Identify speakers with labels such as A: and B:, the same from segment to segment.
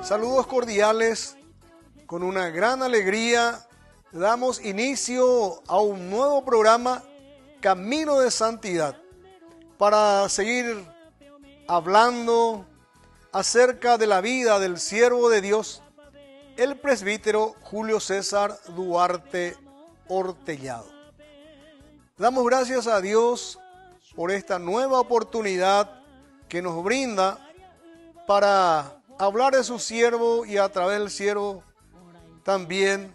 A: Saludos cordiales, con una gran alegría damos inicio a un nuevo programa, Camino de Santidad, para seguir hablando acerca de la vida del siervo de Dios, el presbítero Julio César Duarte Hortellado. Damos gracias a Dios por esta nueva oportunidad que nos brinda para hablar de su siervo y a través del siervo también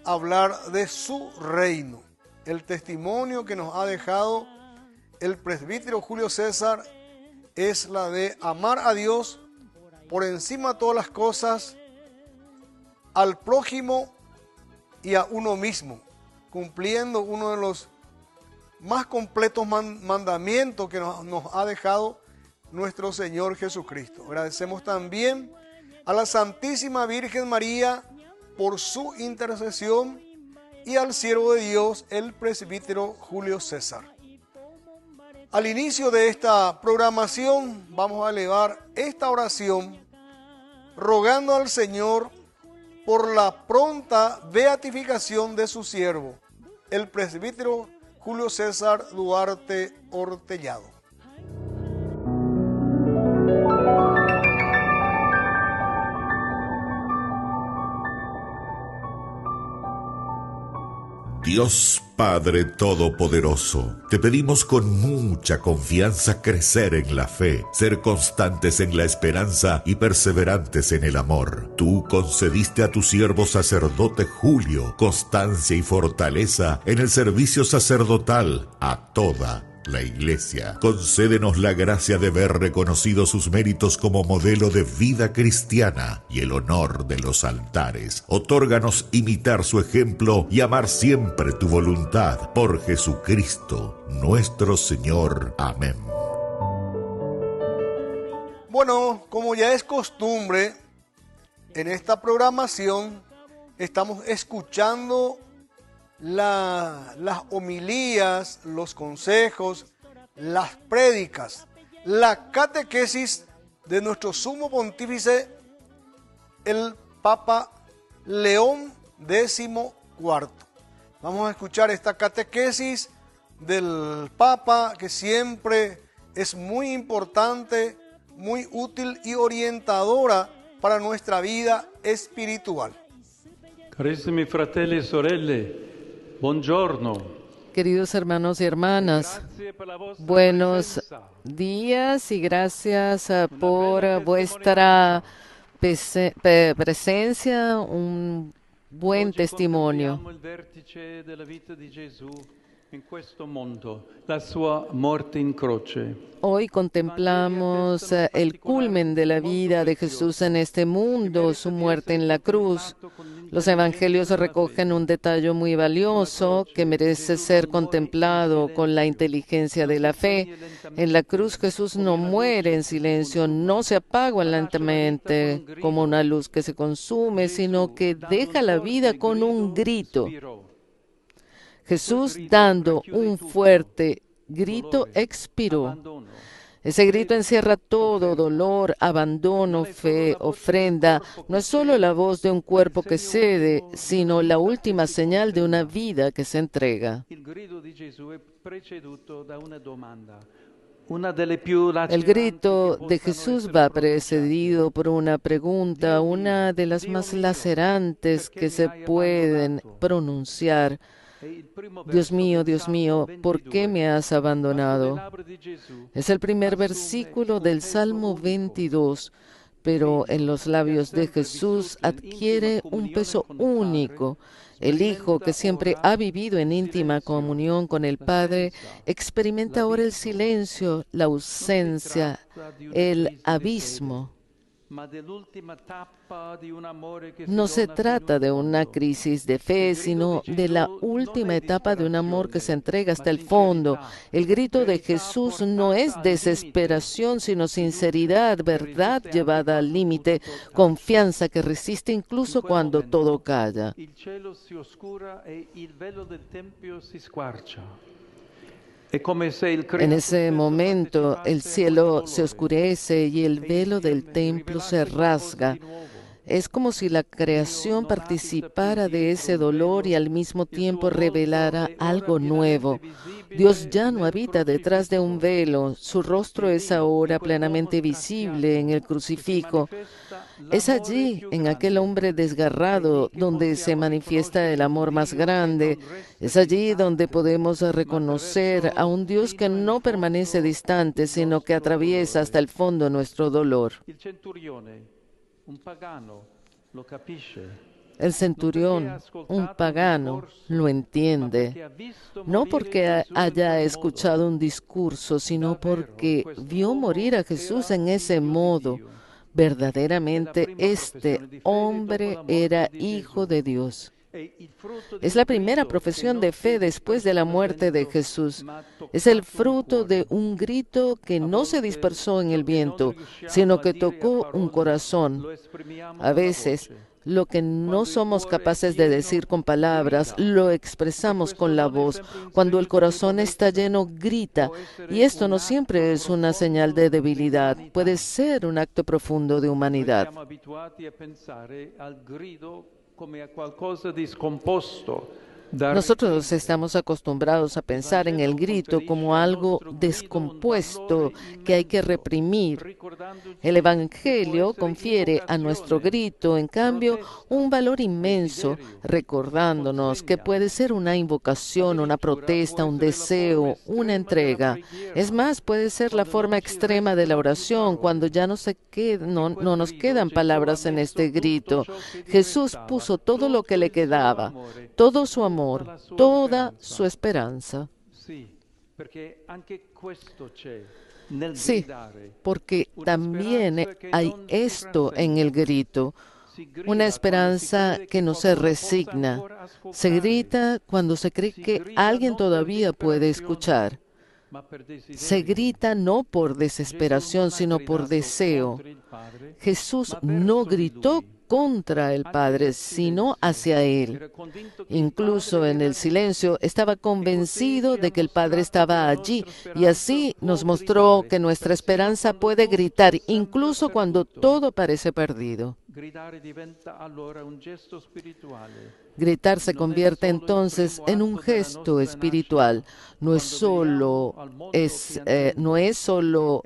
A: hablar de su reino. El testimonio que nos ha dejado el presbítero Julio César es la de amar a Dios por encima de todas las cosas, al prójimo y a uno mismo, cumpliendo uno de los más completos mandamientos que nos ha dejado nuestro Señor Jesucristo. Agradecemos también a la Santísima Virgen María por su intercesión y al siervo de Dios, el presbítero Julio César. Al inicio de esta programación vamos a elevar esta oración rogando al Señor por la pronta beatificación de su siervo, el presbítero Julio César Duarte Hortellado.
B: Dios Padre Todopoderoso, te pedimos con mucha confianza crecer en la fe, ser constantes en la esperanza y perseverantes en el amor. Tú concediste a tu siervo sacerdote Julio constancia y fortaleza en el servicio sacerdotal a toda la Iglesia. Concédenos la gracia de ver reconocidos sus méritos como modelo de vida cristiana y el honor de los altares. Otórganos imitar su ejemplo y amar siempre tu voluntad. Por Jesucristo, nuestro Señor. Amén.
A: Bueno, como ya es costumbre, en esta programación estamos escuchando las homilías, los consejos, las prédicas, la catequesis de nuestro sumo pontífice, el Papa León XIV. Vamos a escuchar esta catequesis del Papa, que siempre es muy importante, muy útil y orientadora para nuestra vida espiritual.
C: Carissimi fratelli e sorelle, buongiorno.
D: Queridos hermanos y hermanas, buenos días y gracias por vuestra presencia, un buen testimonio. Hoy contemplamos el culmen de la vida de Jesús en este mundo, su muerte en la cruz. Los evangelios recogen un detalle muy valioso que merece ser contemplado con la inteligencia de la fe. En la cruz Jesús no muere en silencio, no se apaga lentamente como una luz que se consume, sino que deja la vida con un grito. Jesús, dando un fuerte grito, expiró. Ese grito encierra todo dolor, abandono, fe, ofrenda. No es solo la voz de un cuerpo que cede, sino la última señal de una vida que se entrega. El grito de Jesús va precedido por una pregunta, una de las más lacerantes que se pueden pronunciar. Dios mío, ¿por qué me has abandonado? Es el primer versículo del Salmo 22, pero en los labios de Jesús adquiere un peso único. El Hijo, que siempre ha vivido en íntima comunión con el Padre, experimenta ahora el silencio, la ausencia, el abismo. No se trata de una crisis de fe, sino de la última etapa de un amor que se entrega hasta el fondo. El grito de Jesús no es desesperación, sino sinceridad, verdad llevada al límite, confianza que resiste incluso cuando todo calla. En ese momento el cielo se oscurece y el velo del templo se rasga. Es como si la creación participara de ese dolor y al mismo tiempo revelara algo nuevo. Dios ya no habita detrás de un velo, su rostro es ahora plenamente visible en el crucifijo. Es allí, en aquel hombre desgarrado, donde se manifiesta el amor más grande. Es allí donde podemos reconocer a un Dios que no permanece distante, sino que atraviesa hasta el fondo nuestro dolor. El centurión, un pagano, lo entiende, no porque haya escuchado un discurso, sino porque vio morir a Jesús en ese modo. Verdaderamente este hombre era hijo de Dios. Es la primera profesión de fe después de la muerte de Jesús. Es el fruto de un grito que no se dispersó en el viento, sino que tocó un corazón. A veces, lo que no somos capaces de decir con palabras, lo expresamos con la voz. Cuando el corazón está lleno, grita. Y esto no siempre es una señal de debilidad. Puede ser un acto profundo de humanidad. Nosotros estamos acostumbrados a pensar en el grito como algo descompuesto que hay que reprimir. El Evangelio confiere a nuestro grito, en cambio, un valor inmenso, recordándonos que puede ser una invocación, una protesta, un deseo, una entrega. Es más, puede ser la forma extrema de la oración, cuando ya no nos quedan palabras en este grito. Jesús puso todo lo que le quedaba, todo su amor, toda su esperanza. Sí, porque también hay esto en el grito, una esperanza que no se resigna. Se grita cuando se cree que alguien todavía puede escuchar. Se grita no por desesperación, sino por deseo. Jesús no gritó contra el Padre, sino hacia Él. Incluso en el silencio estaba convencido de que el Padre estaba allí, y así nos mostró que nuestra esperanza puede gritar incluso cuando todo parece perdido. Gritar se convierte entonces en un gesto espiritual. No es solo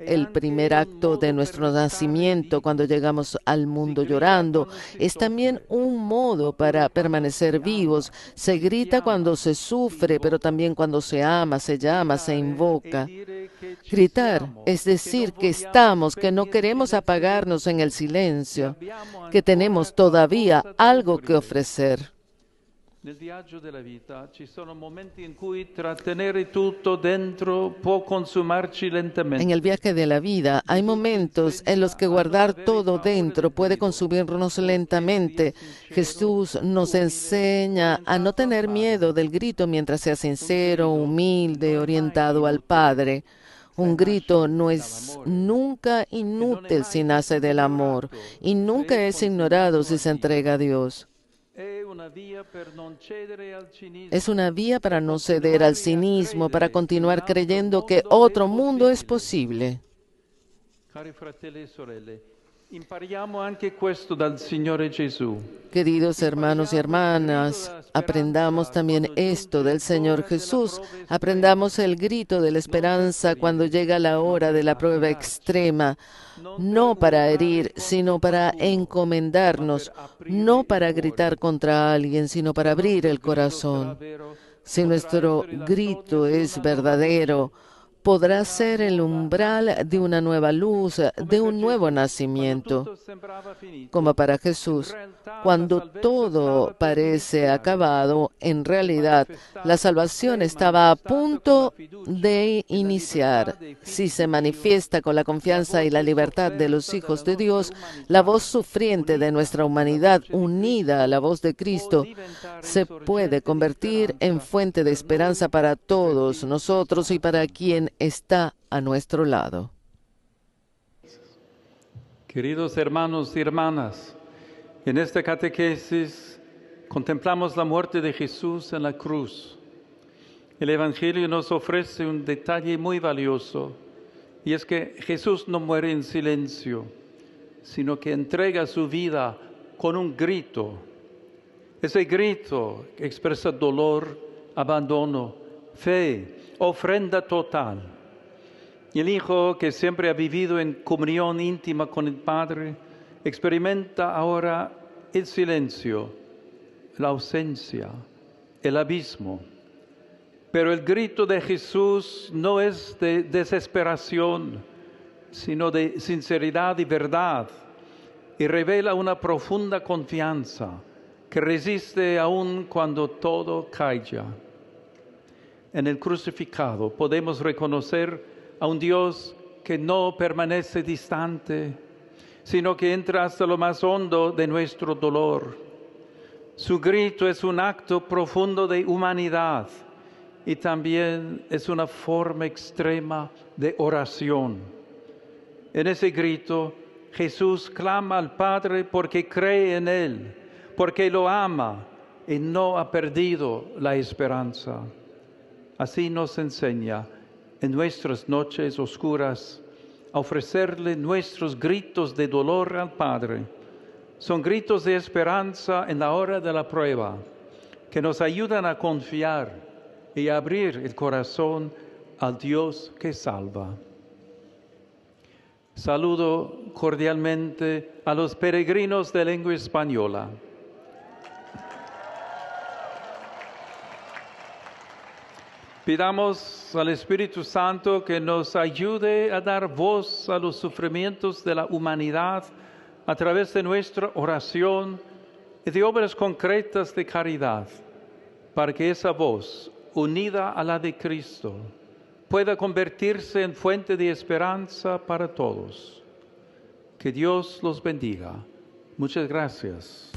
D: el primer acto de nuestro nacimiento cuando llegamos al mundo llorando. Es también un modo para permanecer vivos. Se grita cuando se sufre, pero también cuando se ama, se llama, se invoca. Gritar es decir que estamos, que no queremos apagarnos en el silencio, que tenemos todavía algo que ofrecer.
C: Nel viaggio della vita ci sono momenti in cui trattenere tutto dentro può consumarci lentamente.
D: En el viaje de la vida hay momentos en los que guardar todo dentro puede consumirnos lentamente. Jesús nos enseña a no tener miedo del grito mientras sea sincero, humilde, orientado al Padre. Un grito no es nunca inútil si nace del amor y nunca es ignorado si se entrega a Dios. Es una vía para no ceder al cinismo, para continuar creyendo que otro mundo es posible. Queridos hermanos y hermanas, aprendamos también esto del Señor Jesús. Aprendamos el grito de la esperanza cuando llega la hora de la prueba extrema. No para herir, sino para encomendarnos, no para gritar contra alguien, sino para abrir el corazón. Si nuestro grito es verdadero, podrá ser el umbral de una nueva luz, de un nuevo nacimiento. Como para Jesús, cuando todo parece acabado, en realidad la salvación estaba a punto de iniciar. Si se manifiesta con la confianza y la libertad de los hijos de Dios, la voz sufriente de nuestra humanidad, unida a la voz de Cristo, se puede convertir en fuente de esperanza para todos nosotros y para quien está a nuestro lado.
C: Queridos hermanos y hermanas, en esta catequesis contemplamos la muerte de Jesús en la cruz. El Evangelio nos ofrece un detalle muy valioso, y es que Jesús no muere en silencio, sino que entrega su vida con un grito. Ese grito expresa dolor, abandono, fe, ofrenda total. Y el Hijo, que siempre ha vivido en comunión íntima con el Padre, experimenta ahora el silencio, la ausencia, el abismo. Pero el grito de Jesús no es de desesperación, sino de sinceridad y verdad, y revela una profunda confianza que resiste aún cuando todo calla. En el crucificado podemos reconocer a un Dios que no permanece distante, sino que entra hasta lo más hondo de nuestro dolor. Su grito es un acto profundo de humanidad y también es una forma extrema de oración. En ese grito, Jesús clama al Padre porque cree en Él, porque lo ama y no ha perdido la esperanza. Así nos enseña en nuestras noches oscuras a ofrecerle nuestros gritos de dolor al Padre. Son gritos de esperanza en la hora de la prueba, que nos ayudan a confiar y abrir el corazón al Dios que salva. Saludo cordialmente a los peregrinos de lengua española. Pidamos al Espíritu Santo que nos ayude a dar voz a los sufrimientos de la humanidad a través de nuestra oración y de obras concretas de caridad, para que esa voz, unida a la de Cristo, pueda convertirse en fuente de esperanza para todos. Que Dios los bendiga. Muchas gracias.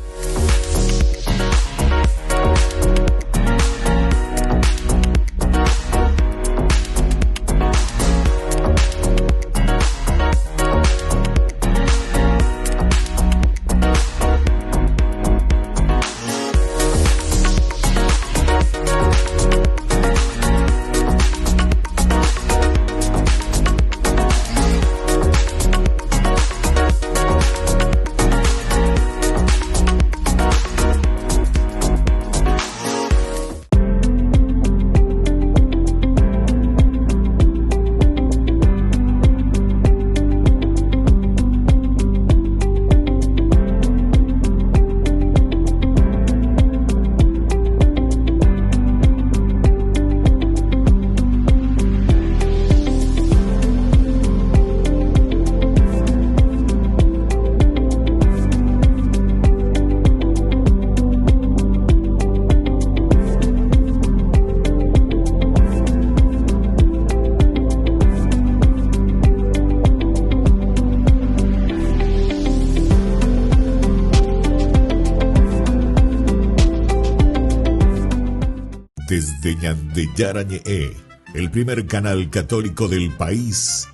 B: Desde Ñandeyarañe'e, el primer canal católico del país,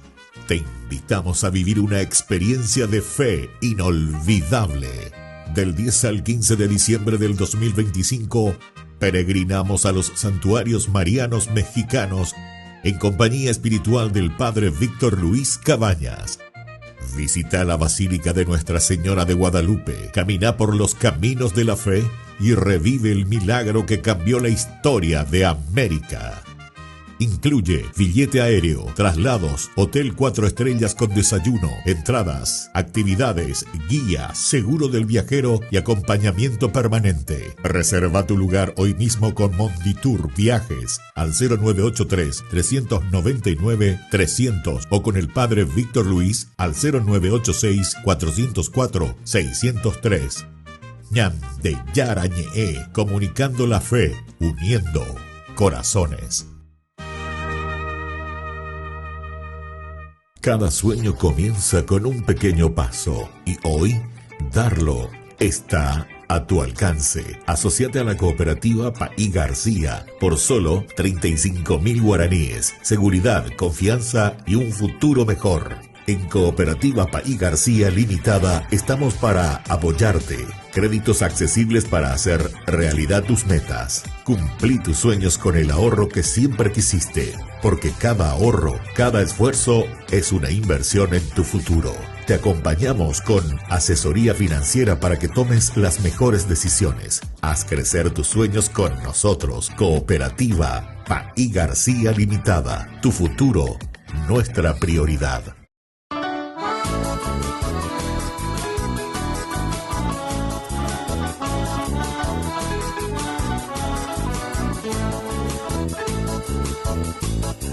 B: te invitamos a vivir una experiencia de fe inolvidable. Del 10 al 15 de diciembre del 2025, peregrinamos a los santuarios marianos mexicanos en compañía espiritual del Padre Víctor Luis Cabañas. Visita la Basílica de Nuestra Señora de Guadalupe, camina por los caminos de la fe y revive el milagro que cambió la historia de América. Incluye billete aéreo, traslados, hotel 4 estrellas con desayuno, entradas, actividades, guía, seguro del viajero y acompañamiento permanente. Reserva tu lugar hoy mismo con Monditour Viajes al 0983-399-300 o con el Padre Víctor Luis al 0986-404-603. Ñandeyarañe'e, comunicando la fe, uniendo corazones. Cada sueño comienza con un pequeño paso y hoy darlo está a tu alcance. Asociate a la cooperativa Paí García por solo 35.000 guaraníes. Seguridad, confianza y un futuro mejor. En Cooperativa Paí García Limitada estamos para apoyarte. Créditos accesibles para hacer realidad tus metas. Cumplí tus sueños con el ahorro que siempre quisiste, porque cada ahorro, cada esfuerzo es una inversión en tu futuro. Te acompañamos con asesoría financiera para que tomes las mejores decisiones. Haz crecer tus sueños con nosotros. Cooperativa Paí García Limitada. Tu futuro, nuestra prioridad.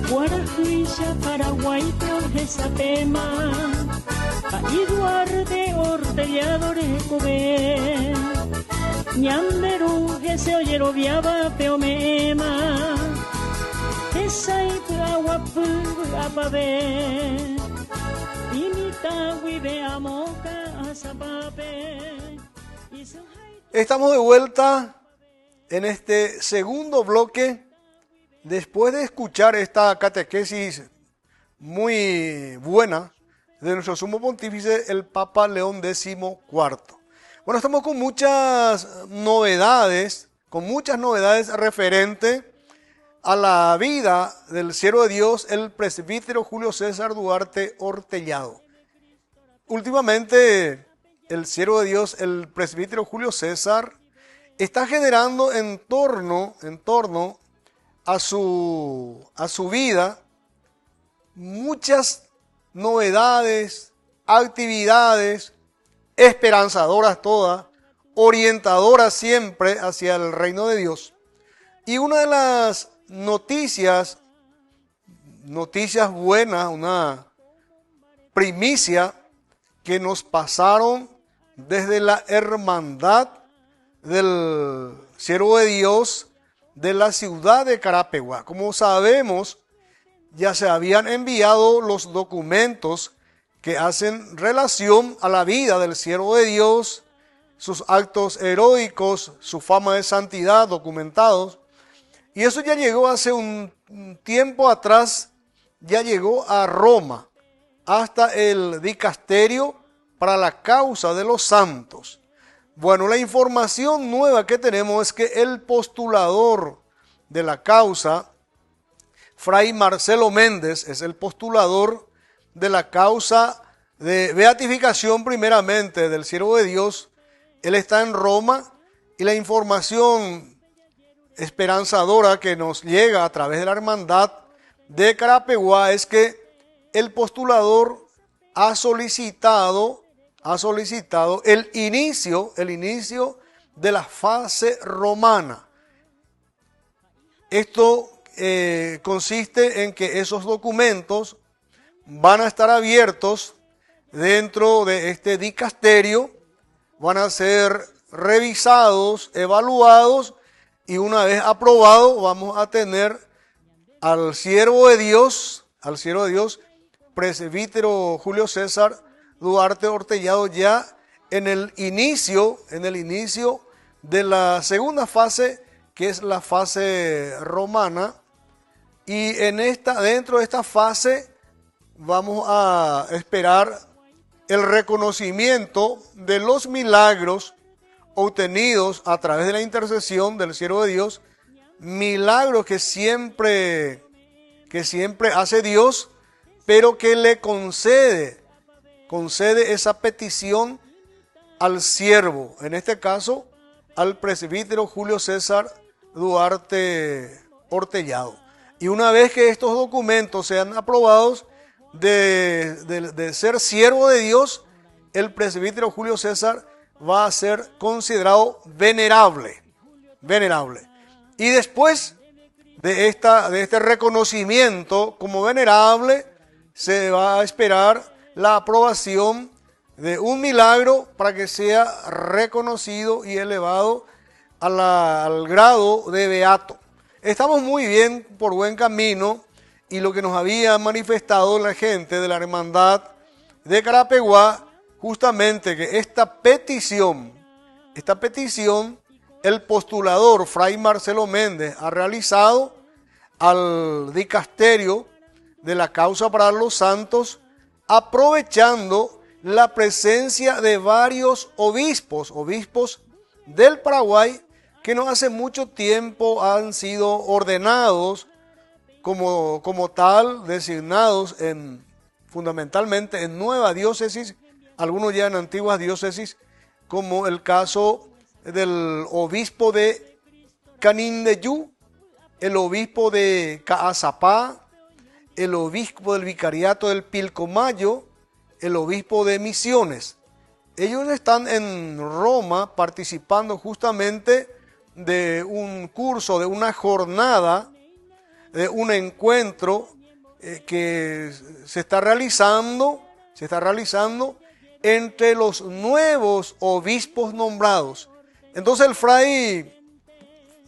E: Guarajuisha, Paraguay, Jorge Sapema, Paí Duarte, Hortellado, Recobé, Ñamberú, Gese, Ollero, Viaba, Peomema, Esai, Aguapú, Apabé, Imita, Huibe, Amoca, Azapape.
A: Estamos de vuelta en este segundo bloque. Después de escuchar esta catequesis muy buena de nuestro sumo pontífice, el Papa León XIV. Bueno, estamos con muchas novedades referentes a la vida del siervo de Dios, el presbítero Julio César Duarte Hortellado. Últimamente, el siervo de Dios, el presbítero Julio César, está generando en torno a su vida muchas novedades, actividades esperanzadoras todas, orientadoras siempre hacia el reino de Dios. Y una de las noticias buenas, una primicia que nos pasaron desde la hermandad del siervo de Dios de la ciudad de Carapeguá. Como sabemos, ya se habían enviado los documentos que hacen relación a la vida del siervo de Dios, sus actos heroicos, su fama de santidad documentados. Y eso ya llegó hace un tiempo atrás, ya llegó a Roma, hasta el dicasterio para la causa de los santos. Bueno, la información nueva que tenemos es que el postulador de la causa, Fray Marcelo Méndez, es el postulador de la causa de beatificación primeramente del siervo de Dios. Él está en Roma y la información esperanzadora que nos llega a través de la hermandad de Carapeguá es que el postulador ha solicitado el inicio de la fase romana. Esto consiste en que esos documentos van a estar abiertos dentro de este dicasterio, van a ser revisados, evaluados, y una vez aprobado vamos a tener al siervo de Dios, presbítero Julio César Duarte Hortellado, ya en el inicio de la segunda fase, que es la fase romana. Y dentro de esta fase vamos a esperar el reconocimiento de los milagros obtenidos a través de la intercesión del siervo de Dios, milagros que siempre hace Dios, pero que le concede esa petición al siervo, en este caso al presbítero Julio César Duarte Hortellado. Y una vez que estos documentos sean aprobados de ser siervo de Dios, el presbítero Julio César va a ser considerado venerable. Y después de este reconocimiento como venerable, se va a esperar la aprobación de un milagro para que sea reconocido y elevado al grado de beato. Estamos muy bien, por buen camino, y lo que nos había manifestado la gente de la hermandad de Carapeguá, justamente que esta petición, el postulador Fray Marcelo Méndez ha realizado al dicasterio de la causa para los santos, aprovechando la presencia de varios obispos del Paraguay, que no hace mucho tiempo han sido ordenados como tal, designados fundamentalmente en nueva diócesis, algunos ya en antiguas diócesis, como el caso del obispo de Canindeyú, el obispo de Caazapá, el obispo del vicariato del Pilcomayo, el obispo de Misiones. Ellos están en Roma participando justamente de un curso, de una jornada, de un encuentro que se está realizando entre los nuevos obispos nombrados. Entonces el fray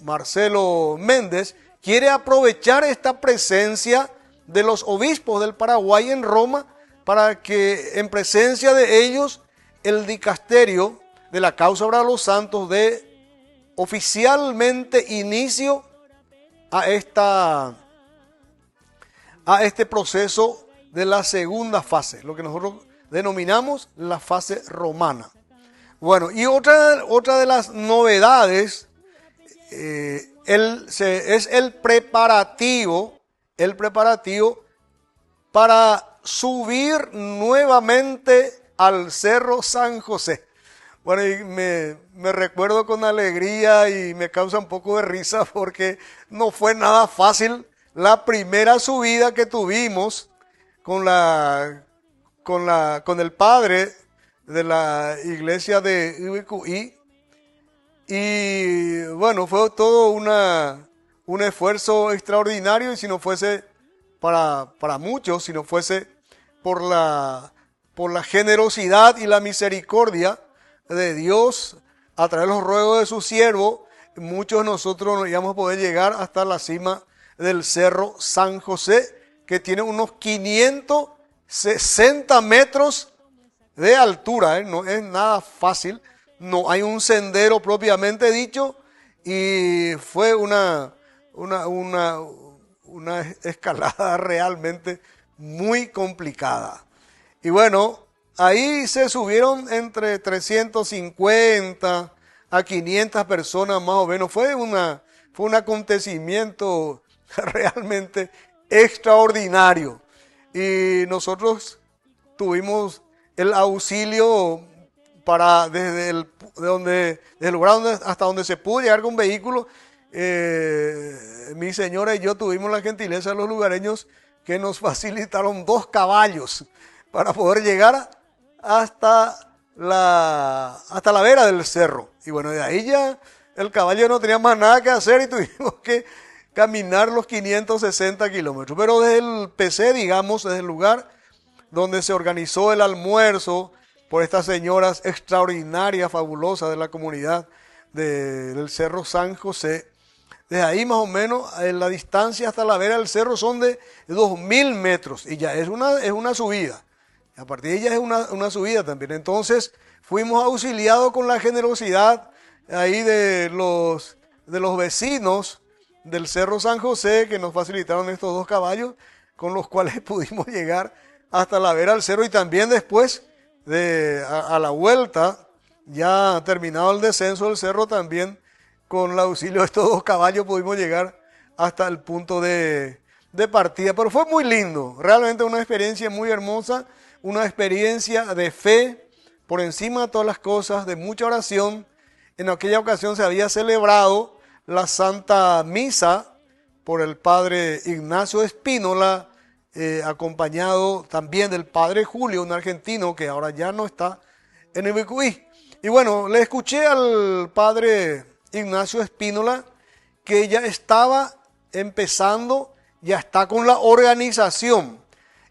A: Marcelo Méndez quiere aprovechar esta presencia de los obispos del Paraguay en Roma para que en presencia de ellos el dicasterio de la causa para los santos dé oficialmente inicio a este proceso de la segunda fase, lo que nosotros denominamos la fase romana. Bueno, y otra de las novedades es el preparativo para subir nuevamente al Cerro San José. Bueno, y me recuerdo con alegría y me causa un poco de risa porque no fue nada fácil la primera subida que tuvimos con el padre de la iglesia de Ibicuí. Y bueno, fue todo un esfuerzo extraordinario, y si no fuese para muchos, si no fuese por la generosidad y la misericordia de Dios a través de los ruegos de su siervo, muchos de nosotros no íbamos a poder llegar hasta la cima del Cerro San José, que tiene unos 560 metros de altura, no es nada fácil, no hay un sendero propiamente dicho, y fue una escalada realmente muy complicada. Y bueno, ahí se subieron entre 350 a 500 personas más o menos. Fue un acontecimiento realmente extraordinario. Y nosotros tuvimos el auxilio desde el lugar hasta donde se pudo llegar con vehículo. Mi señora y yo tuvimos la gentileza de los lugareños que nos facilitaron 2 caballos para poder llegar hasta la vera del cerro. Y bueno, de ahí ya el caballo no tenía más nada que hacer y tuvimos que caminar los 560 kilómetros. Pero desde el PC, digamos, desde el lugar donde se organizó el almuerzo por estas señoras extraordinarias, fabulosas de la comunidad del Cerro San José, desde ahí más o menos la distancia hasta la vera del cerro son de 2000 metros y ya es una subida. A partir de ella es una subida también. Entonces fuimos auxiliados con la generosidad ahí de los vecinos del Cerro San José, que nos facilitaron estos 2 caballos con los cuales pudimos llegar hasta la vera del cerro, y también después a la vuelta, ya terminado el descenso del cerro, también con el auxilio de estos 2 caballos pudimos llegar hasta el punto de partida. Pero fue muy lindo, realmente una experiencia muy hermosa, una experiencia de fe por encima de todas las cosas, de mucha oración. En aquella ocasión se había celebrado la Santa Misa por el padre Ignacio Espínola, acompañado también del padre Julio, un argentino que ahora ya no está en Ibicuí. Y bueno, le escuché al padre Ignacio Espínola que ya estaba empezando, ya está con la organización,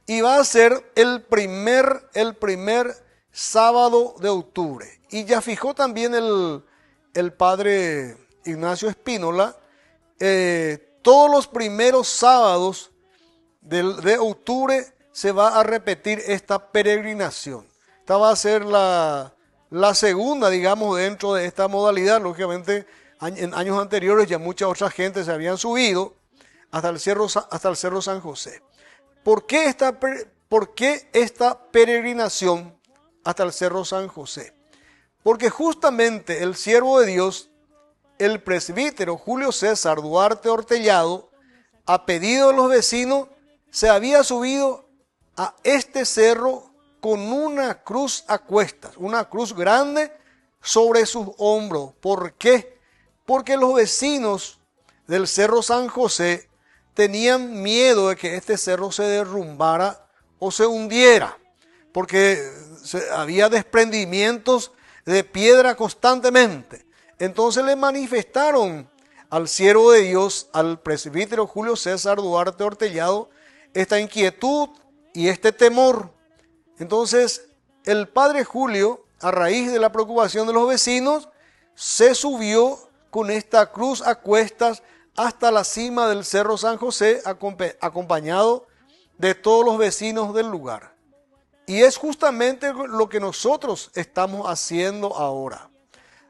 A: y va a ser el primer sábado de octubre. Y ya fijó también el padre Ignacio Espínola, todos los primeros sábados de octubre se va a repetir esta peregrinación. Esta va a ser la segunda, digamos, dentro de esta modalidad. Lógicamente, en años anteriores ya mucha otra gente se habían subido hasta el Cerro San José. ¿Por qué esta ¿por qué esta peregrinación hasta el Cerro San José? Porque justamente el siervo de Dios, el presbítero Julio César Duarte Ortellado, a pedido de los vecinos, se había subido a este cerro con una cruz a cuestas, una cruz grande sobre sus hombros. ¿Por qué? Porque los vecinos del Cerro San José tenían miedo de que este cerro se derrumbara o se hundiera, porque había desprendimientos de piedra constantemente. Entonces le manifestaron al siervo de Dios, al presbítero Julio César Duarte Ortellado, esta inquietud y este temor. Entonces el padre Julio, a raíz de la preocupación de los vecinos, se subió con esta cruz a cuestas hasta la cima del Cerro San José, acompañado de todos los vecinos del lugar. Y es justamente lo que nosotros estamos haciendo ahora.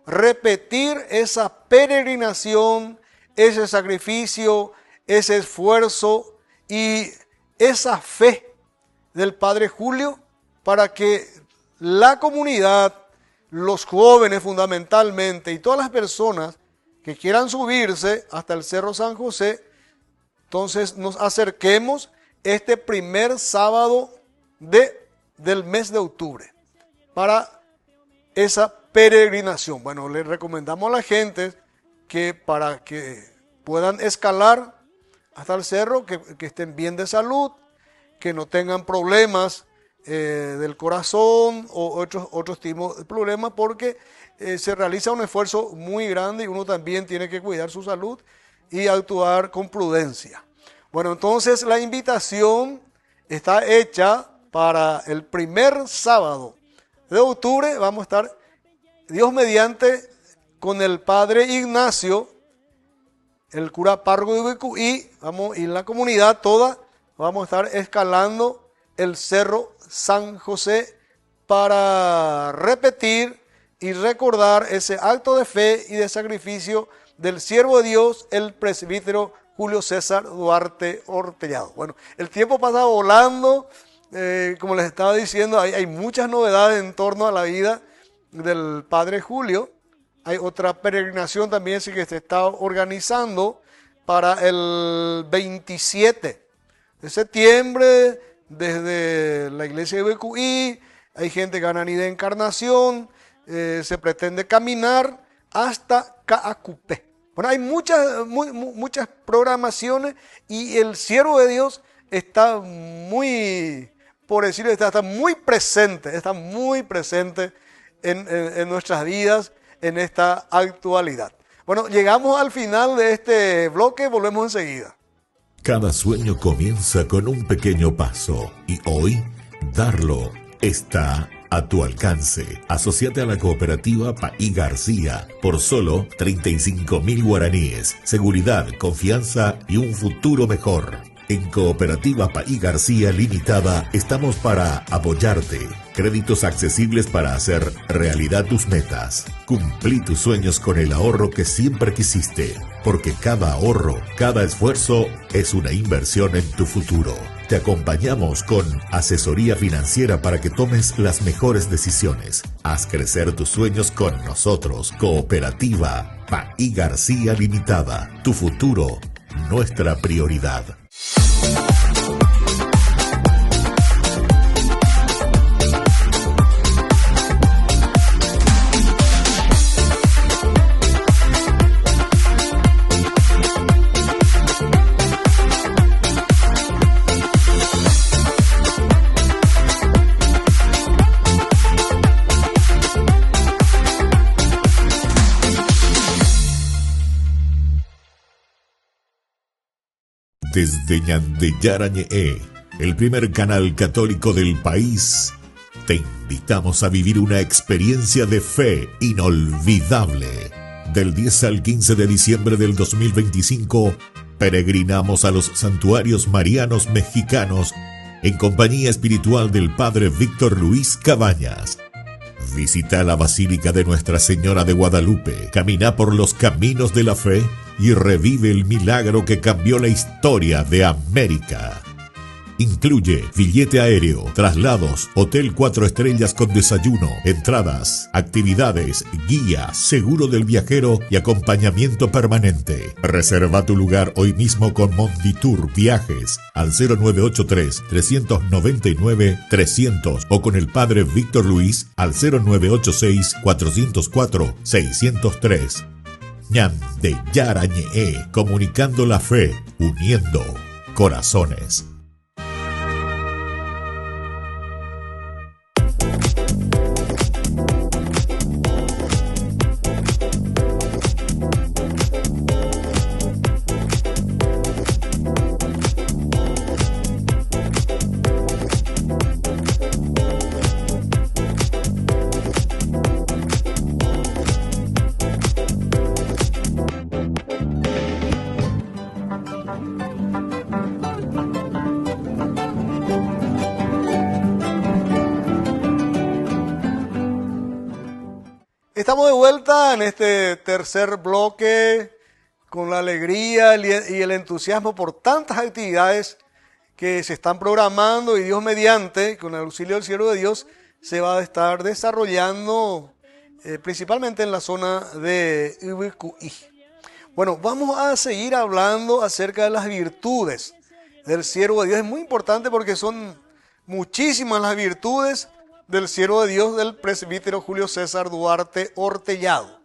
A: Repetir esa peregrinación, ese sacrificio, ese esfuerzo y esa fe del padre Julio para que la comunidad, los jóvenes fundamentalmente y todas las personas que quieran subirse hasta el Cerro San José, entonces nos acerquemos este primer sábado del mes de octubre para esa peregrinación. Bueno, les recomendamos a la gente que para que puedan escalar hasta el cerro, que estén bien de salud, que no tengan problemas del corazón o otros tipos de problemas, porque se realiza un esfuerzo muy grande y uno también tiene que cuidar su salud y actuar con prudencia. Bueno, entonces la invitación está hecha para el primer sábado de octubre. Vamos a estar, Dios mediante, con el padre Ignacio, el cura párroco de Ubicuí, y en la comunidad toda vamos a estar escalando el Cerro San José para repetir y recordar ese acto de fe y de sacrificio del siervo de Dios, el presbítero Julio César Duarte Ortellado. Bueno, el tiempo pasa volando, como les estaba diciendo, hay muchas novedades en torno a la vida del padre Julio. Hay otra peregrinación también que se está organizando para el 27 de septiembre desde la iglesia de BQI. Hay gente que van a ir de Encarnación. Se pretende caminar hasta Caacupé. Bueno, hay muchas programaciones y el siervo de Dios está muy, por decirlo, está muy presente en nuestras vidas en esta actualidad. Bueno, llegamos al final de este bloque, volvemos enseguida.
B: Cada sueño comienza con un pequeño paso y hoy darlo está a tu alcance. Asociate a la cooperativa Paí García por solo 35.000 guaraníes. Seguridad, confianza y un futuro mejor. En Cooperativa Paí García Limitada estamos para apoyarte. Créditos accesibles para hacer realidad tus metas. Cumplí tus sueños con el ahorro que siempre quisiste, porque cada ahorro, cada esfuerzo es una inversión en tu futuro. Te acompañamos con asesoría financiera para que tomes las mejores decisiones. Haz crecer tus sueños con nosotros. Cooperativa Paí García Limitada. Tu futuro, nuestra prioridad. Desde Ñandeyarañe'e, el primer canal católico del país, te invitamos a vivir una experiencia de fe inolvidable. Del 10 al 15 de diciembre del 2025, peregrinamos a los santuarios marianos mexicanos en compañía espiritual del Padre Víctor Luis Cabañas. Visita la Basílica de Nuestra Señora de Guadalupe, camina por los caminos de la fe y revive el milagro que cambió la historia de América. Incluye billete aéreo, traslados, hotel 4 estrellas con desayuno, entradas, actividades, guía, seguro del viajero y acompañamiento permanente. Reserva tu lugar hoy mismo con Monditour Viajes al 0983-399-300 o con el padre Víctor Luis al 0986-404-603. Ñan de Yarañe, comunicando la fe, uniendo corazones.
A: Estamos de vuelta en este tercer bloque con la alegría y el entusiasmo por tantas actividades que se están programando y Dios mediante, con el auxilio del siervo de Dios, se va a estar desarrollando principalmente en la zona de Ubicuí. Bueno, vamos a seguir hablando acerca de las virtudes del siervo de Dios. Es muy importante porque son muchísimas las virtudes del siervo de Dios, del presbítero Julio César Duarte Hortellado.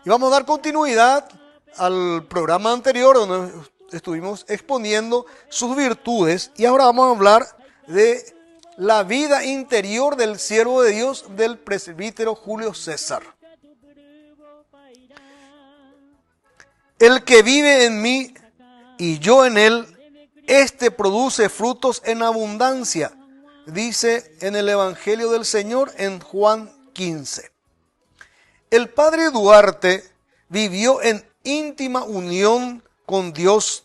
A: Y vamos a dar continuidad al programa anterior donde estuvimos exponiendo sus virtudes y ahora vamos a hablar de la vida interior del siervo de Dios, del presbítero Julio César. El que vive en mí y yo en él, este produce frutos en abundancia, dice en el Evangelio del Señor en Juan 15. El padre Duarte vivió en íntima unión con Dios,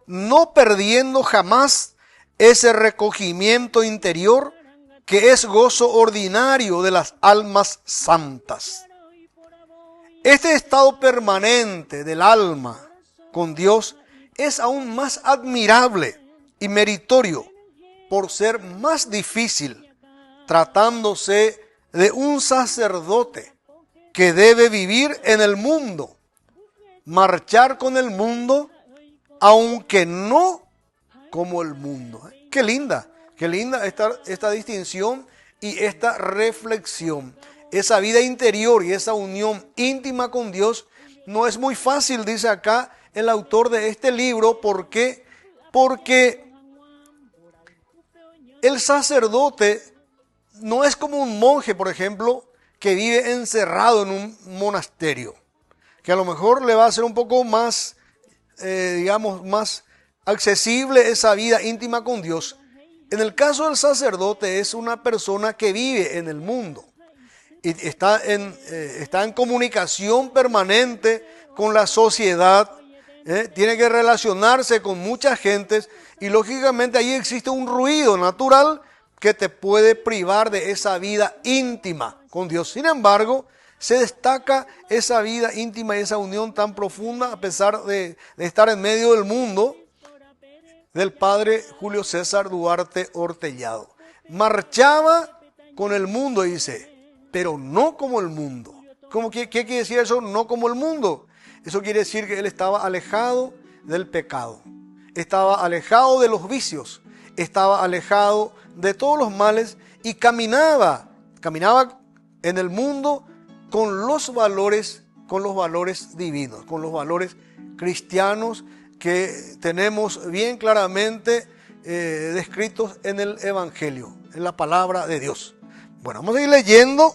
A: no perdiendo jamás ese recogimiento interior que es gozo ordinario de las almas santas. Este estado permanente del alma con Dios es aún más admirable y meritorio por ser más difícil, tratándose de un sacerdote que debe vivir en el mundo, marchar con el mundo, aunque no como el mundo. Qué linda esta distinción y esta reflexión. Esa vida interior y esa unión íntima con Dios no es muy fácil, dice acá el autor de este libro. ¿Por qué? Porque el sacerdote no es como un monje, por ejemplo, que vive encerrado en un monasterio, que a lo mejor le va a ser un poco más, más accesible esa vida íntima con Dios. En el caso del sacerdote es una persona que vive en el mundo y está en comunicación permanente con la sociedad, tiene que relacionarse con muchas gentes y lógicamente ahí existe un ruido natural que te puede privar de esa vida íntima con Dios. Sin embargo, se destaca esa vida íntima y esa unión tan profunda a pesar de estar en medio del mundo, del padre Julio César Duarte Hortellado. Marchaba con el mundo, dice, pero no como el mundo. ¿Qué quiere decir eso? No como el mundo. Eso quiere decir que él estaba alejado del pecado, estaba alejado de los vicios, estaba alejado de todos los males y caminaba en el mundo con los valores divinos, con los valores cristianos que tenemos bien claramente descritos en el Evangelio, en la palabra de Dios. Bueno, vamos a ir leyendo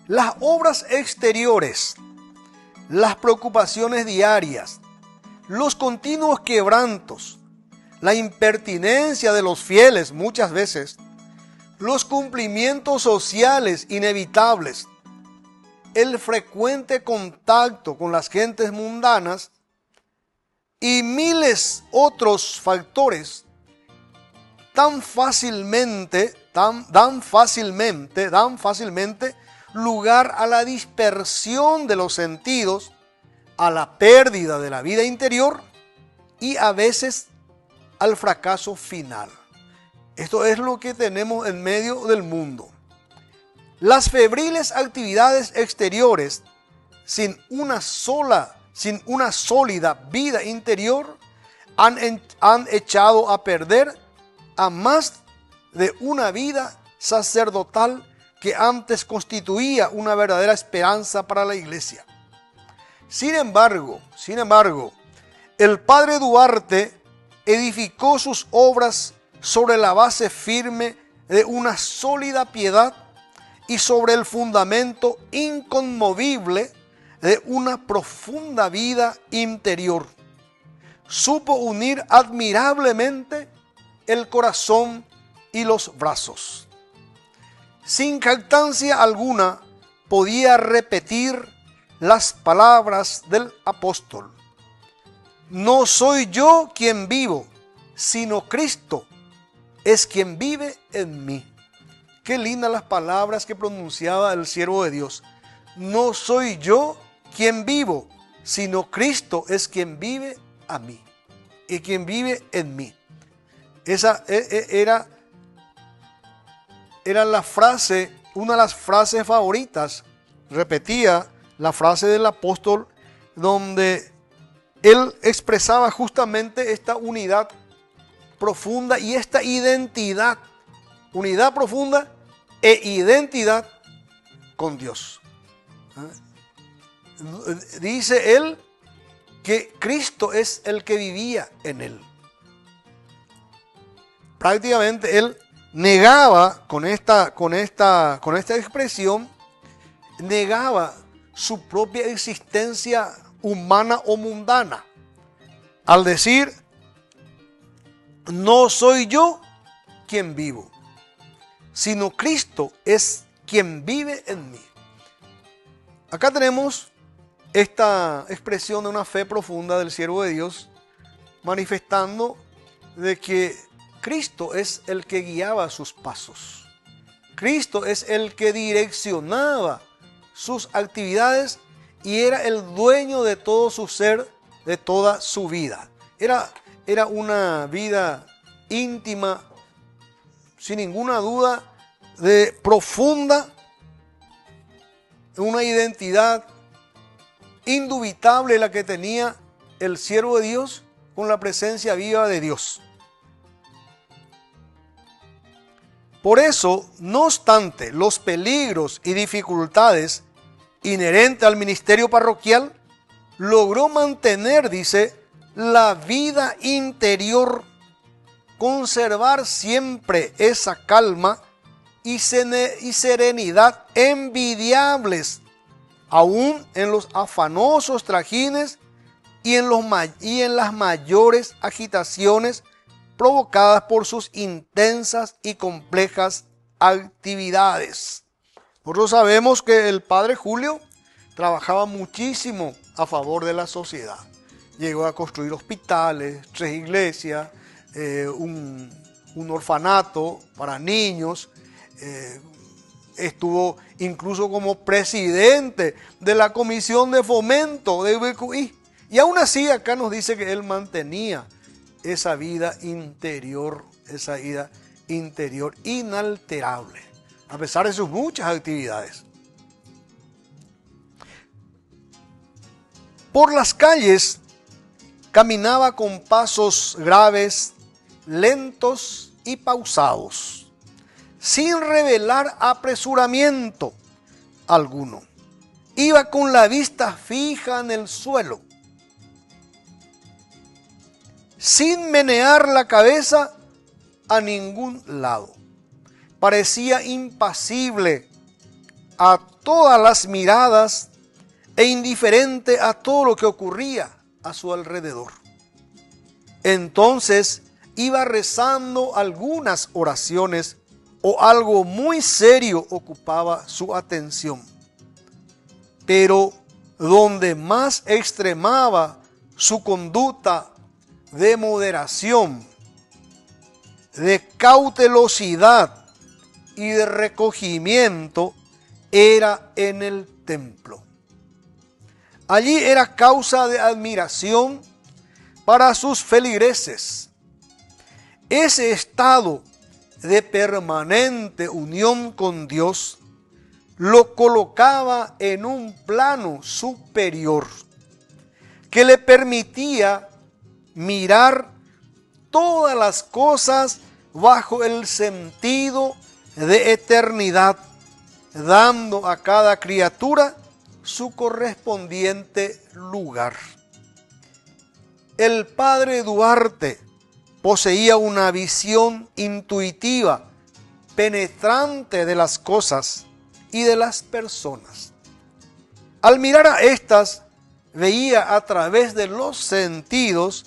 A: las obras exteriores, las preocupaciones diarias, los continuos quebrantos, la impertinencia de los fieles muchas veces, los cumplimientos sociales inevitables, el frecuente contacto con las gentes mundanas y miles otros factores dan fácilmente lugar a la dispersión de los sentidos, a la pérdida de la vida interior y a veces al fracaso final. Esto es lo que tenemos en medio del mundo. Las febriles actividades exteriores sin una sólida vida interior han echado a perder a más de una vida sacerdotal que antes constituía una verdadera esperanza para la iglesia. Sin embargo, el padre Duarte edificó sus obras sobre la base firme de una sólida piedad y sobre el fundamento inconmovible de una profunda vida interior. Supo unir admirablemente el corazón y los brazos. Sin jactancia alguna podía repetir las palabras del apóstol: no soy yo quien vivo, sino Cristo es quien vive en mí. Qué lindas las palabras que pronunciaba el siervo de Dios. No soy yo quien vivo, sino Cristo es quien vive a mí y quien vive en mí. Esa era la frase, una de las frases favoritas. Repetía la frase del apóstol donde él expresaba justamente esta unidad profunda y esta identidad. Unidad profunda e identidad con Dios. Dice él que Cristo es el que vivía en él. Prácticamente él negaba con esta expresión, negaba su propia existencia humana o mundana, al decir: no soy yo quien vivo, sino Cristo es quien vive en mí. Acá tenemos esta expresión de una fe profunda del siervo de Dios, manifestando de que Cristo es el que guiaba sus pasos. Cristo es el que direccionaba sus actividades y era el dueño de todo su ser, de toda su vida. Era una vida íntima, sin ninguna duda, de profunda, una identidad indubitable la que tenía el siervo de Dios con la presencia viva de Dios. Por eso, no obstante los peligros y dificultades inherentes al ministerio parroquial, logró mantener, dice, la vida interior, conservar siempre esa calma y serenidad envidiables, aún en los afanosos trajines y en las mayores agitaciones provocadas por sus intensas y complejas actividades. Nosotros sabemos que el padre Julio trabajaba muchísimo a favor de la sociedad. Llegó a construir hospitales, 3 iglesias, un orfanato para niños. Estuvo incluso como presidente de la comisión de fomento de BQI. Y aún así acá nos dice que él mantenía esa vida interior inalterable, a pesar de sus muchas actividades. Por las calles caminaba con pasos graves, lentos y pausados, sin revelar apresuramiento alguno. Iba con la vista fija en el suelo, sin menear la cabeza a ningún lado. Parecía impasible a todas las miradas e indiferente a todo lo que ocurría a su alrededor. Entonces iba rezando algunas oraciones o algo muy serio ocupaba su atención. Pero donde más extremaba su conducta de moderación, de cautelosidad y de recogimiento, era en el templo. Allí era causa de admiración para sus feligreses. Ese estado de permanente unión con Dios lo colocaba en un plano superior que le permitía mirar todas las cosas bajo el sentido de eternidad, dando a cada criatura su correspondiente lugar. El padre Duarte poseía una visión intuitiva, penetrante de las cosas y de las personas. Al mirar a estas, veía a través de los sentidos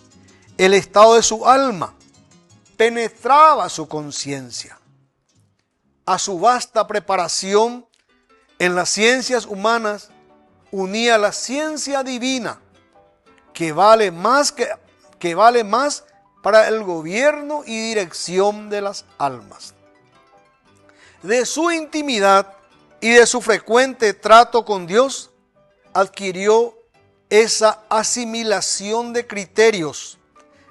A: el estado de su alma, penetraba su conciencia. A su vasta preparación en las ciencias humanas, unía la ciencia divina, que vale más para el gobierno y dirección de las almas. De su intimidad y de su frecuente trato con Dios, adquirió esa asimilación de criterios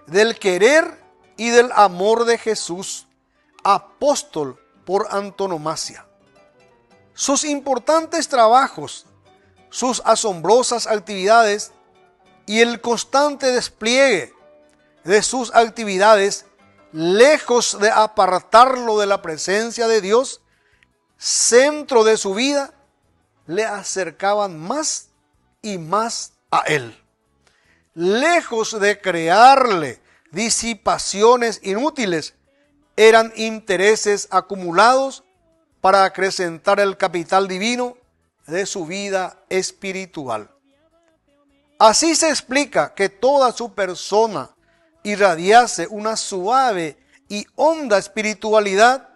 A: del querer y del amor de Jesús, apóstol por antonomasia. Sus importantes trabajos, sus asombrosas actividades y el constante despliegue de sus actividades, lejos de apartarlo de la presencia de Dios, centro de su vida, le acercaban más y más a Él. Lejos de crearle disipaciones inútiles, eran intereses acumulados para acrecentar el capital divino de su vida espiritual. Así se explica que toda su persona irradiase una suave y honda espiritualidad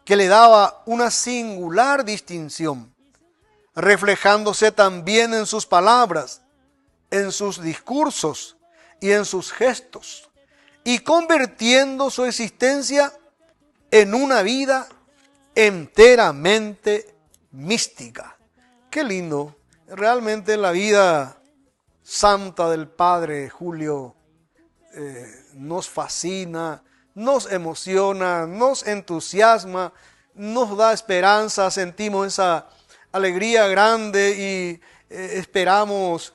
A: que le daba una singular distinción, reflejándose también en sus palabras, en sus discursos y en sus gestos, y convirtiendo su existencia en una vida enteramente mística. Qué lindo, realmente la vida santa del Padre Julio nos fascina, nos emociona, nos entusiasma, nos da esperanza, sentimos esa alegría grande y esperamos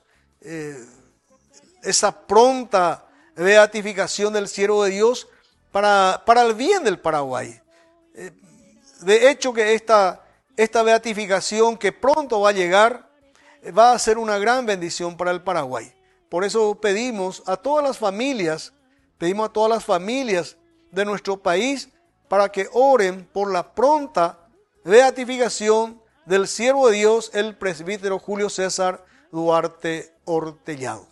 A: esa pronta beatificación del siervo de Dios para el bien del Paraguay. De hecho que esta beatificación que pronto va a llegar va a ser una gran bendición para el Paraguay. Por eso pedimos a todas las familias de nuestro país para que oren por la pronta beatificación del siervo de Dios, el presbítero Julio César Duarte Ortellado.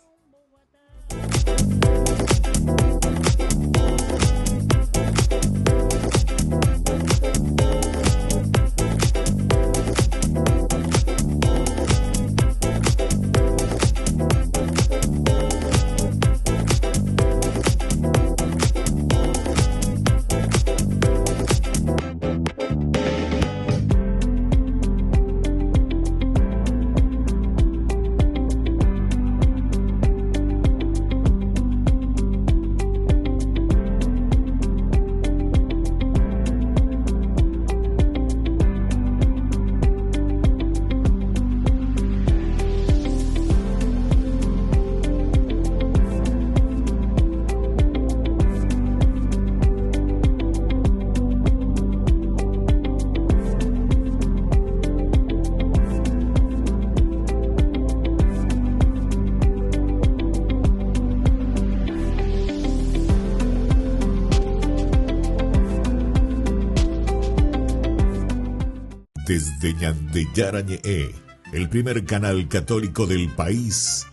B: Desde Ñandeyarañe'e, el primer canal católico del país,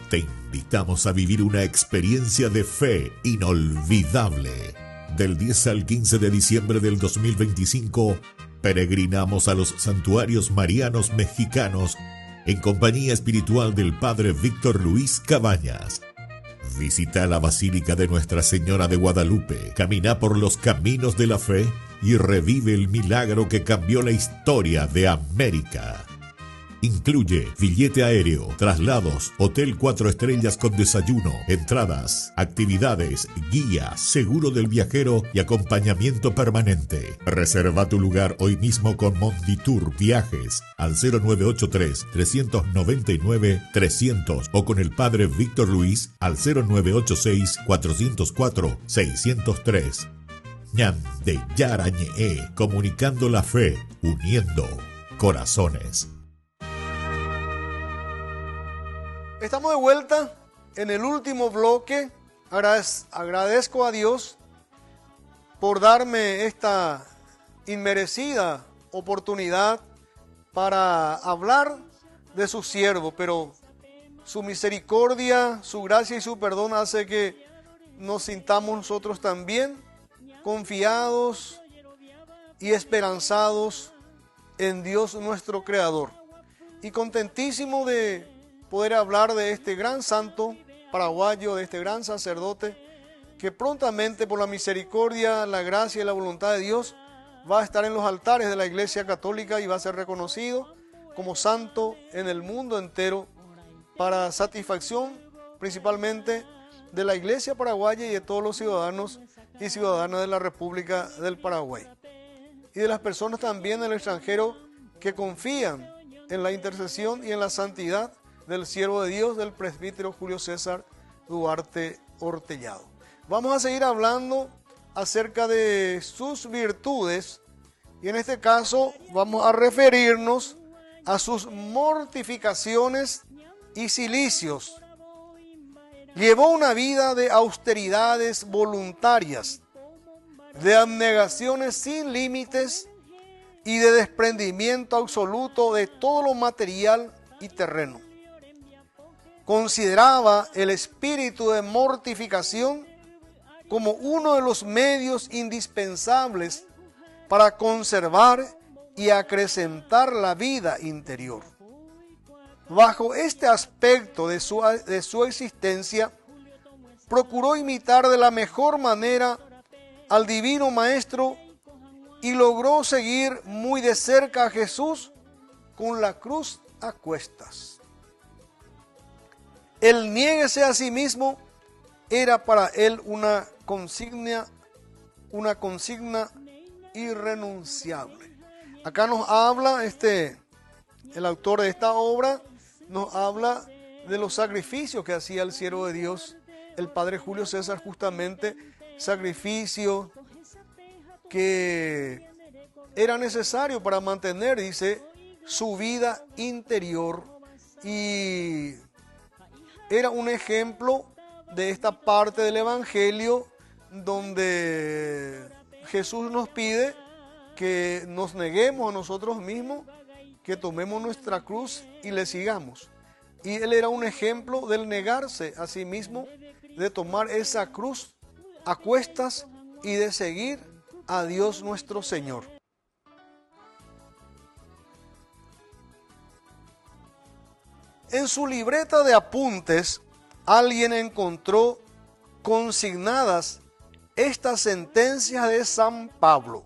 B: te invitamos a vivir una experiencia de fe inolvidable. Del 10 al 15 de diciembre del 2025, peregrinamos a los santuarios marianos mexicanos en compañía espiritual del Padre Víctor Luis Cabañas. Visita la Basílica de Nuestra Señora de Guadalupe, camina por los caminos de la fe y revive el milagro que cambió la historia de América. Incluye billete aéreo, traslados, hotel 4 estrellas con desayuno, entradas, actividades, guía, seguro del viajero y acompañamiento permanente. Reserva tu lugar hoy mismo con Monditour Viajes al 0983-399-300 o con el padre Víctor Luis al 0986-404-603. Ñan de Yarañe, comunicando la fe, uniendo corazones.
A: Estamos de vuelta en el último bloque. Agradezco a Dios por darme esta inmerecida oportunidad para hablar de su siervo, pero su misericordia, su gracia y su perdón hace que nos sintamos nosotros también confiados y esperanzados en Dios nuestro Creador. Y contentísimo de poder hablar de este gran santo paraguayo, de este gran sacerdote, que prontamente por la misericordia, la gracia y la voluntad de Dios va a estar en los altares de la Iglesia Católica y va a ser reconocido como santo en el mundo entero para satisfacción principalmente de la Iglesia paraguaya y de todos los ciudadanos y ciudadanas de la República del Paraguay. Y de las personas también del extranjero que confían en la intercesión y en la santidad del siervo de Dios, del presbítero Julio César Duarte Ortellado. Vamos a seguir hablando acerca de sus virtudes y en este caso vamos a referirnos a sus mortificaciones y cilicios. Llevó una vida de austeridades voluntarias, de abnegaciones sin límites y de desprendimiento absoluto de todo lo material y terreno. Consideraba el espíritu de mortificación como uno de los medios indispensables para conservar y acrecentar la vida interior. Bajo este aspecto de su existencia, procuró imitar de la mejor manera al Divino Maestro y logró seguir muy de cerca a Jesús con la cruz a cuestas. El niéguese a sí mismo era para él una consigna irrenunciable. Acá nos habla el autor de esta obra, nos habla de los sacrificios que hacía el siervo de Dios, el padre Julio César, justamente sacrificio que era necesario para mantener, dice, su vida interior, y era un ejemplo de esta parte del Evangelio donde Jesús nos pide que nos neguemos a nosotros mismos, que tomemos nuestra cruz y le sigamos. Y él era un ejemplo del negarse a sí mismo, de tomar esa cruz a cuestas y de seguir a Dios nuestro Señor. En su libreta de apuntes, alguien encontró consignadas estas sentencias de San Pablo.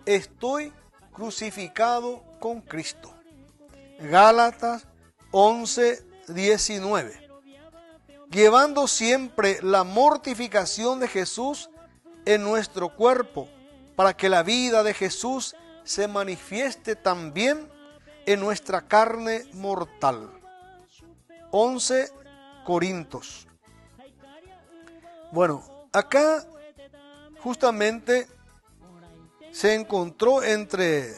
A: Estoy crucificado con Cristo. Gálatas 11:19. Llevando siempre la mortificación de Jesús en nuestro cuerpo, para que la vida de Jesús se manifieste también en nuestra carne mortal. 11 Corintios. Bueno, acá justamente se encontró entre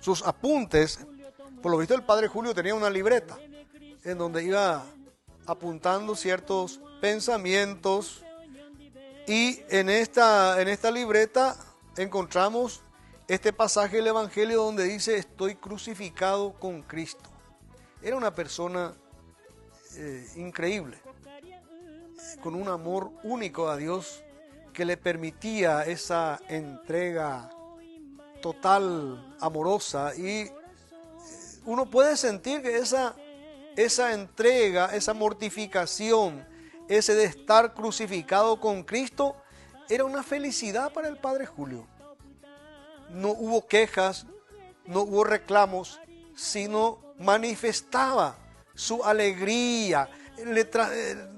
A: sus apuntes, por lo visto el padre Julio tenía una libreta en donde iba apuntando ciertos pensamientos, y en esta libreta encontramos este pasaje del Evangelio donde dice: estoy crucificado con Cristo. Era una persona increíble, con un amor único a Dios que le permitía esa entrega total, amorosa, y uno puede sentir que esa entrega, esa mortificación, ese de estar crucificado con Cristo, era una felicidad para el padre Julio. No hubo quejas, no hubo reclamos, sino manifestaba su alegría,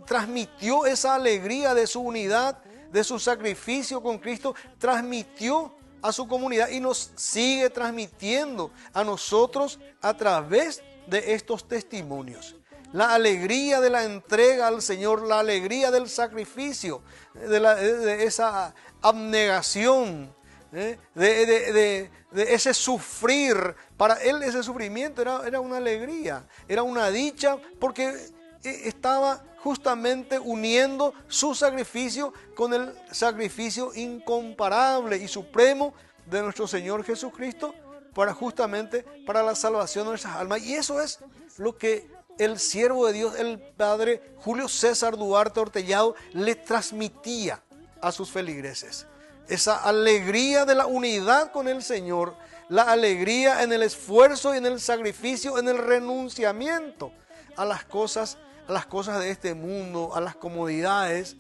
A: transmitió esa alegría de su unidad, de su sacrificio con Cristo, transmitió a su comunidad y nos sigue transmitiendo a nosotros a través de estos testimonios. La alegría de la entrega al Señor, la alegría del sacrificio, de esa abnegación, de ese sufrir. Para él ese sufrimiento era una alegría, era una dicha, porque estaba justamente uniendo su sacrificio con el sacrificio incomparable y supremo de nuestro Señor Jesucristo, para la salvación de nuestras almas. Y eso es lo que el siervo de Dios, el padre Julio César Duarte Ortellado, le transmitía a sus feligreses. Esa alegría de la unidad con el Señor, la alegría en el esfuerzo y en el sacrificio, en el renunciamiento a las cosas de este mundo, a las comodidades,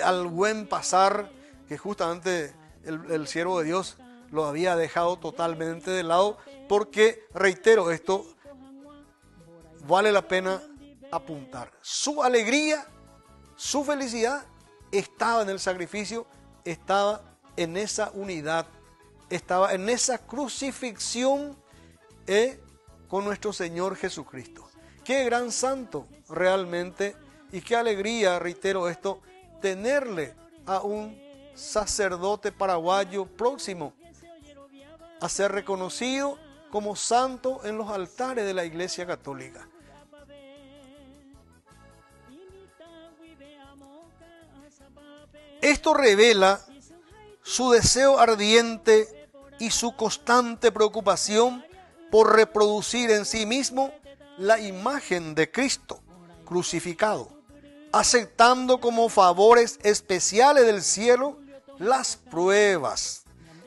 A: al buen pasar, que justamente el siervo de Dios lo había dejado totalmente de lado, porque, reitero, esto vale la pena apuntar. Su alegría, su felicidad estaba en el sacrificio, estaba en esa unidad, estaba en esa crucifixión con nuestro Señor Jesucristo. Qué gran santo realmente, y qué alegría, reitero esto, tenerle a un sacerdote paraguayo próximo a ser reconocido como santo en los altares de la Iglesia Católica. Esto revela su deseo ardiente y su constante preocupación por reproducir en sí mismo la imagen de Cristo crucificado, aceptando como favores especiales del cielo las pruebas,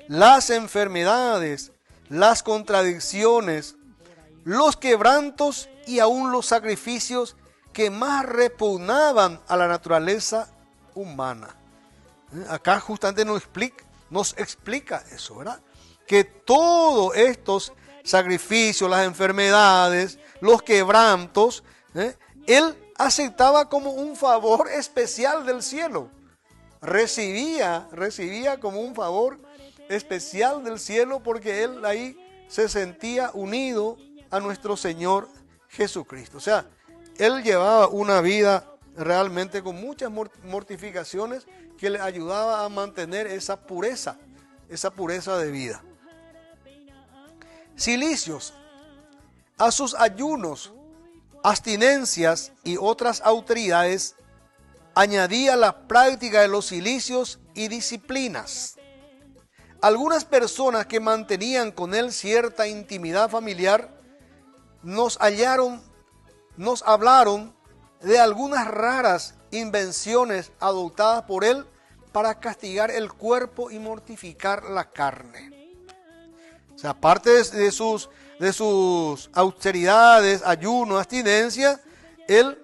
A: las enfermedades, las contradicciones, los quebrantos y aún los sacrificios que más repugnaban a la naturaleza humana. Acá justamente nos explica eso, ¿verdad? Que todos estos sacrificios, las enfermedades, los quebrantos, él aceptaba como un favor especial del cielo. Recibía como un favor especial del cielo, porque él ahí se sentía unido a nuestro Señor Jesucristo. O sea, él llevaba una vida realmente con muchas mortificaciones que le ayudaba a mantener esa pureza de vida. Cilicios, a sus ayunos, abstinencias y otras autoridades, añadía la práctica de los cilicios y disciplinas. Algunas personas que mantenían con él cierta intimidad familiar nos hablaron de algunas raras invenciones adoptadas por él para castigar el cuerpo y mortificar la carne. O sea, aparte de sus austeridades, ayuno, abstinencia, él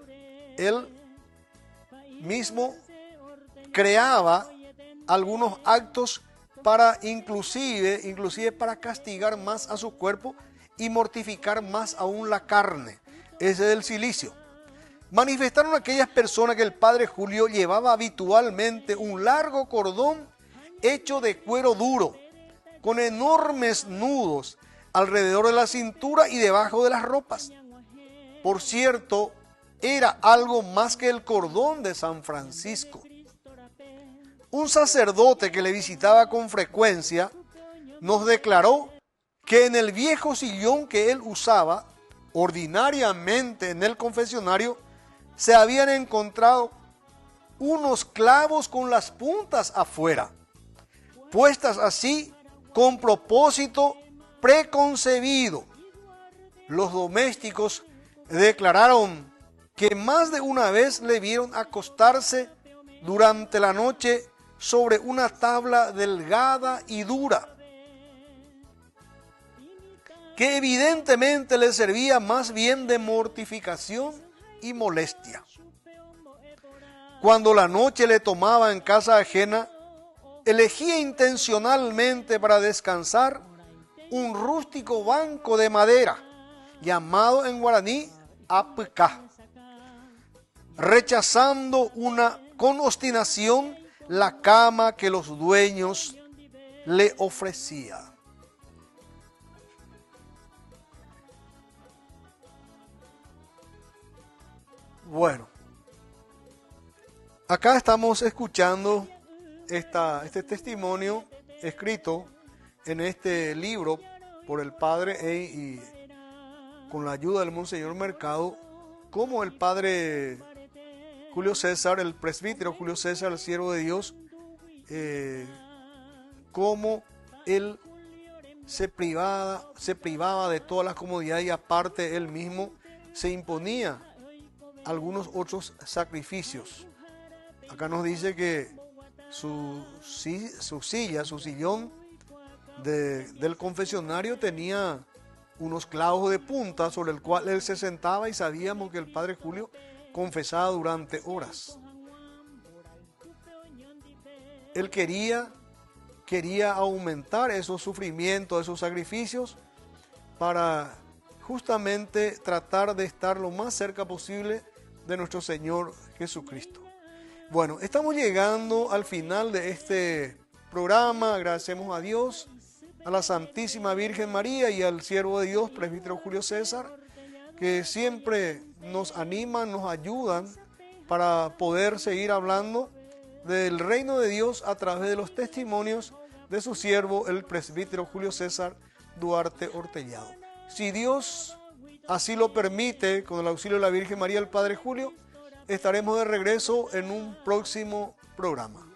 A: mismo creaba algunos actos para inclusive para castigar más a su cuerpo y mortificar más aún la carne. Ese es el cilicio. Manifestaron aquellas personas que el padre Julio llevaba habitualmente un largo cordón hecho de cuero duro, con enormes nudos alrededor de la cintura y debajo de las ropas. Por cierto, era algo más que el cordón de San Francisco. Un sacerdote que le visitaba con frecuencia nos declaró que en el viejo sillón que él usaba ordinariamente en el confesionario se habían encontrado unos clavos con las puntas afuera, puestas así con propósito preconcebido. Los domésticos declararon que más de una vez le vieron acostarse durante la noche sobre una tabla delgada y dura, que evidentemente le servía más bien de mortificación y molestia. Cuando la noche le tomaba en casa ajena, elegía intencionalmente para descansar un rústico banco de madera, llamado en guaraní apca, rechazando con obstinación la cama que los dueños le ofrecían. Bueno, acá estamos escuchando este testimonio escrito en este libro por el padre y con la ayuda del Monseñor Mercado, como el padre Julio César, el presbítero Julio César, el siervo de Dios, cómo él se privaba de todas las comodidades y aparte él mismo se imponía algunos otros sacrificios. Acá nos dice que su sillón del confesionario tenía unos clavos de punta sobre el cual él se sentaba y sabíamos que el padre Julio confesaba durante horas. Él quería aumentar esos sufrimientos, esos sacrificios, para justamente tratar de estar lo más cerca posible de nuestro Señor Jesucristo. Bueno, estamos llegando al final de este programa. Agradecemos a Dios, a la Santísima Virgen María y al siervo de Dios, presbítero Julio César, que siempre nos animan, nos ayudan para poder seguir hablando del reino de Dios a través de los testimonios de su siervo, el presbítero Julio César Duarte Ortellado. Si Dios así lo permite, con el auxilio de la Virgen María y el Padre Julio, estaremos de regreso en un próximo programa.